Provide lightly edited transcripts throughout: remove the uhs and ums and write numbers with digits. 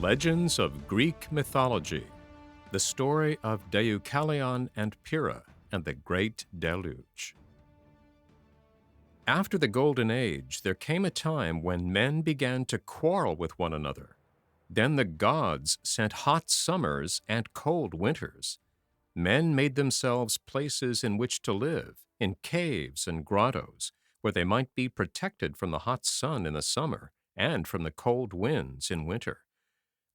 Legends of Greek Mythology. The story of Deucalion and Pyrrah and the Great Deluge. After the Golden Age, there came a time when men began to quarrel with one another. Then the gods sent hot summers and cold winters. Men made themselves places in which to live, in caves and grottos, where they might be protected from the hot sun in the summer and from the cold winds in winter.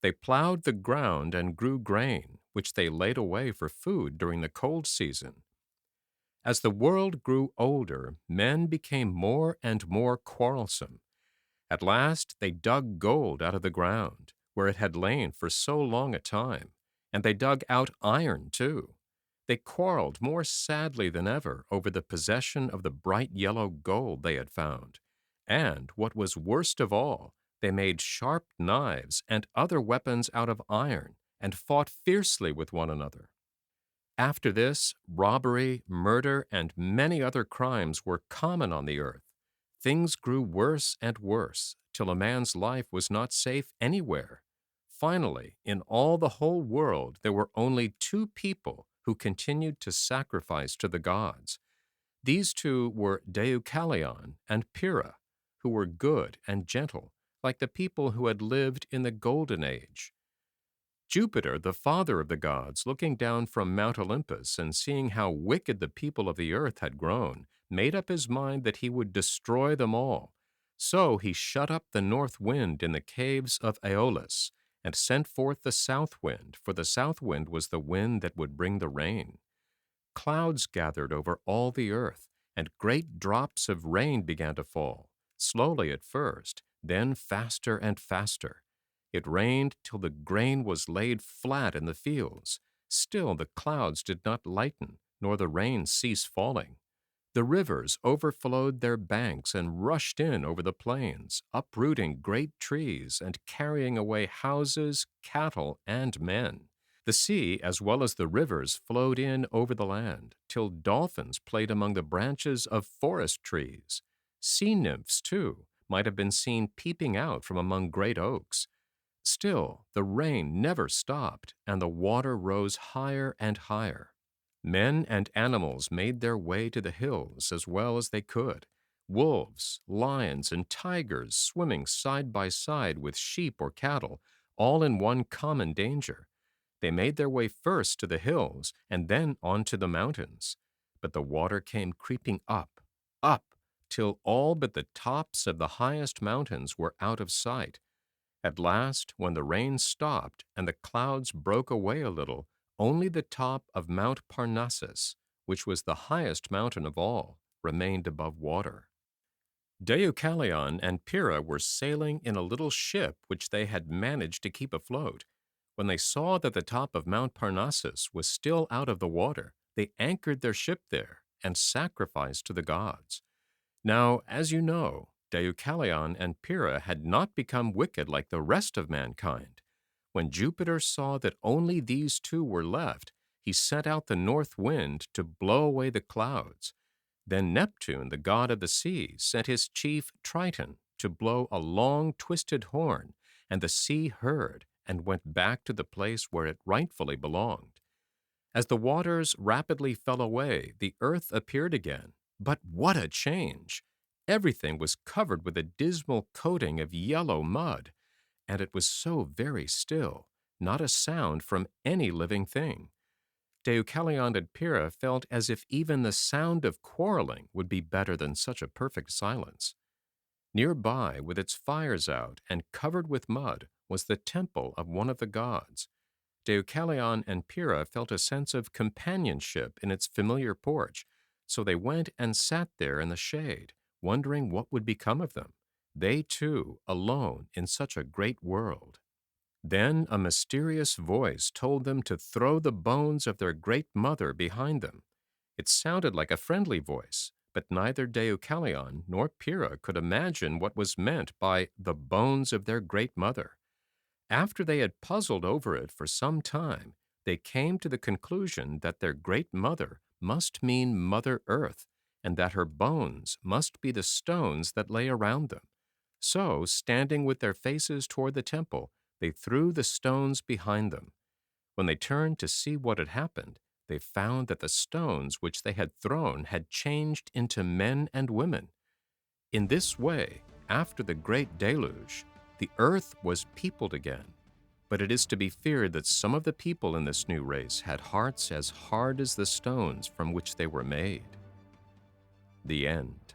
They plowed the ground and grew grain, which they laid away for food during the cold season. As the world grew older, men became more and more quarrelsome. At last they dug gold out of the ground, where it had lain for so long a time, and they dug out iron too. They quarreled more sadly than ever over the possession of the bright yellow gold they had found. And, what was worst of all, they made sharp knives and other weapons out of iron, and fought fiercely with one another. After this, robbery, murder, and many other crimes were common on the earth. Things grew worse and worse, till a man's life was not safe anywhere. Finally, in all the whole world, there were only two people who continued to sacrifice to the gods. These two were Deucalion and Pyrrah, who were good and gentle, like the people who had lived in the Golden Age. Jupiter, the father of the gods, looking down from Mount Olympus and seeing how wicked the people of the earth had grown, made up his mind that he would destroy them all. So he shut up the north wind in the caves of Aeolus, and sent forth the south wind, for the south wind was the wind that would bring the rain. Clouds gathered over all the earth, and great drops of rain began to fall, slowly at first, then faster and faster. It rained till the grain was laid flat in the fields. Still the clouds did not lighten, nor the rain cease falling. The rivers overflowed their banks and rushed in over the plains, uprooting great trees and carrying away houses, cattle, and men. The sea, as well as the rivers, flowed in over the land, till dolphins played among the branches of forest trees. Sea nymphs, too, might have been seen peeping out from among great oaks. Still, the rain never stopped, and the water rose higher and higher. Men and animals made their way to the hills as well as they could. Wolves, lions, and tigers swimming side by side with sheep or cattle, all in one common danger. They made their way first to the hills and then on to the mountains. But the water came creeping up, till all but the tops of the highest mountains were out of sight. At last, when the rain stopped and the clouds broke away a little, only the top of Mount Parnassus, which was the highest mountain of all, remained above water. Deucalion and Pyrrha were sailing in a little ship which they had managed to keep afloat. When they saw that the top of Mount Parnassus was still out of the water, they anchored their ship there and sacrificed to the gods. Now, as you know, Deucalion and Pyrrha had not become wicked like the rest of mankind. When Jupiter saw that only these two were left, he sent out the north wind to blow away the clouds. Then Neptune, the god of the sea, sent his chief Triton to blow a long twisted horn, and the sea heard and went back to the place where it rightfully belonged. As the waters rapidly fell away, the earth appeared again. But what a change! Everything was covered with a dismal coating of yellow mud, and it was so very still, not a sound from any living thing. Deucalion and Pyrrha felt as if even the sound of quarreling would be better than such a perfect silence. Nearby, with its fires out and covered with mud, was the temple of one of the gods. Deucalion and Pyrrha felt a sense of companionship in its familiar porch, so they went and sat there in the shade, wondering what would become of them, they too, alone in such a great world. Then a mysterious voice told them to throw the bones of their great mother behind them. It sounded like a friendly voice, but neither Deucalion nor Pyrrha could imagine what was meant by the bones of their great mother. After they had puzzled over it for some time, they came to the conclusion that their great mother must mean Mother Earth, and that her bones must be the stones that lay around them. So, standing with their faces toward the temple, They threw the stones behind them. When they turned to see what had happened, they found that the stones which they had thrown had changed into men and women. In this way, after the great deluge, the earth was peopled again. But it is to be feared that some of the people in this new race had hearts as hard as the stones from which they were made. The end.